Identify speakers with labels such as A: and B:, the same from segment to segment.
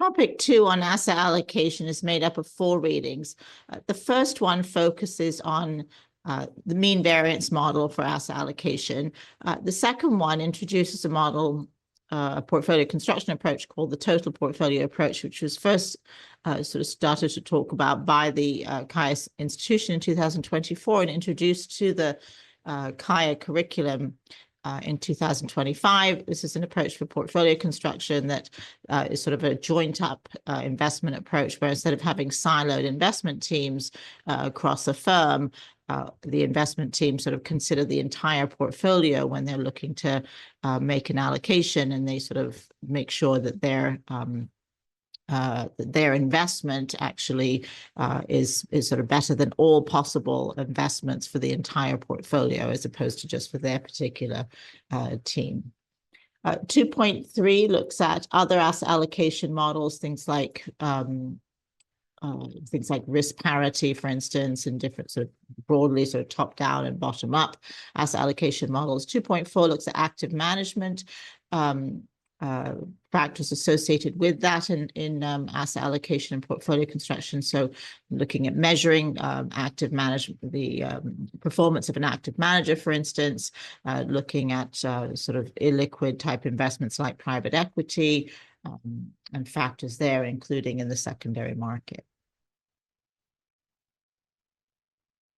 A: Topic 2 on asset allocation is made up of 4 readings. The first one focuses on the mean variance model for asset allocation. The second one introduces a model, a portfolio construction approach called the total portfolio approach, which was first sort of started to talk about by the CAIA institution in 2024 and introduced to the CAIA curriculum in 2025. This is an approach for portfolio construction that is sort of a joint up investment approach, where instead of having siloed investment teams across a firm, the investment team sort of consider the entire portfolio when they're looking to make an allocation, and they sort of make sure that their investment actually is sort of better than all possible investments for the entire portfolio, as opposed to just for their particular team. 2.3 looks at other asset allocation models, things like risk parity, for instance, and different sort of broadly sort of top down and bottom up asset allocation models. 2.4 looks at active management factors associated with that in asset allocation and portfolio construction. So looking at measuring active management, the performance of an active manager, for instance, looking at sort of illiquid type investments like private equity, and factors there, including in the secondary market.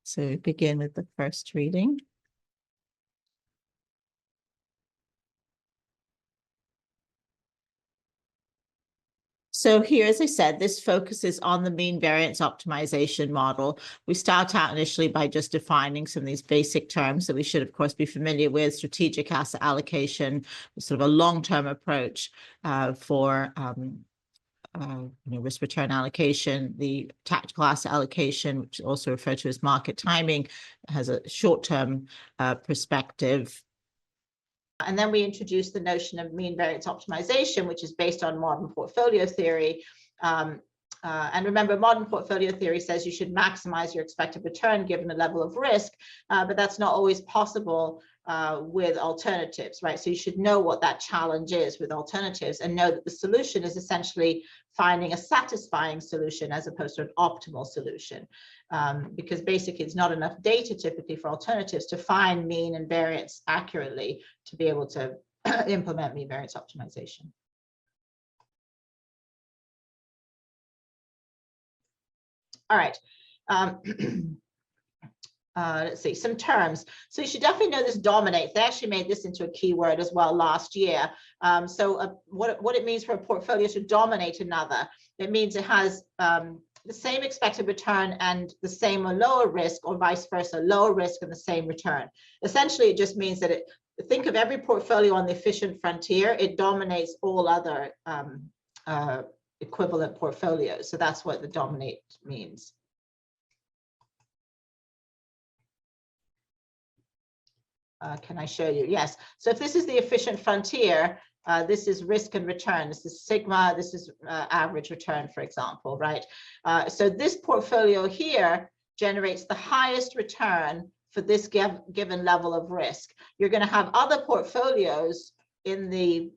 A: So begin with the first reading. So here, as I said, this focuses on the mean variance optimization model. We start out initially by just defining some of these basic terms that we should, of course, be familiar with: strategic asset allocation, sort of a long-term approach for risk return allocation. The tactical asset allocation, which is also referred to as market timing, has a short-term perspective. And then we introduced the notion of mean variance optimization, which is based on modern portfolio theory. And remember, modern portfolio theory says you should maximize your expected return given the level of risk, but that's not always possible with alternatives, right? So you should know what that challenge is with alternatives, and know that the solution is essentially finding a satisfying solution as opposed to an optimal solution, because basically it's not enough data typically for alternatives to find mean and variance accurately to be able to implement mean variance optimization. All right. Let's see, some terms. So you should definitely know this dominates. They actually made this into a keyword as well last year. What it means for a portfolio to dominate another, it means it has the same expected return and the same or lower risk, or vice versa, lower risk and the same return. Essentially, it just means that think of every portfolio on the efficient frontier, it dominates all other equivalent portfolios. So that's what the dominate means. Can I show you? Yes. So if this is the efficient frontier, this is risk and return. This is sigma. This is average return, for example, right? So this portfolio here generates the highest return for this given level of risk. You're going to have other portfolios in the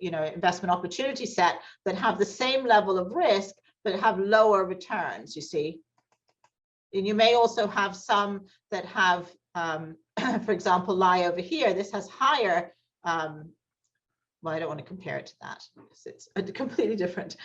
A: investment opportunity set that have the same level of risk but have lower returns, you see. And you may also have some that have for example, LII over here, this has higher, well, I don't want to compare it to that because it's completely different.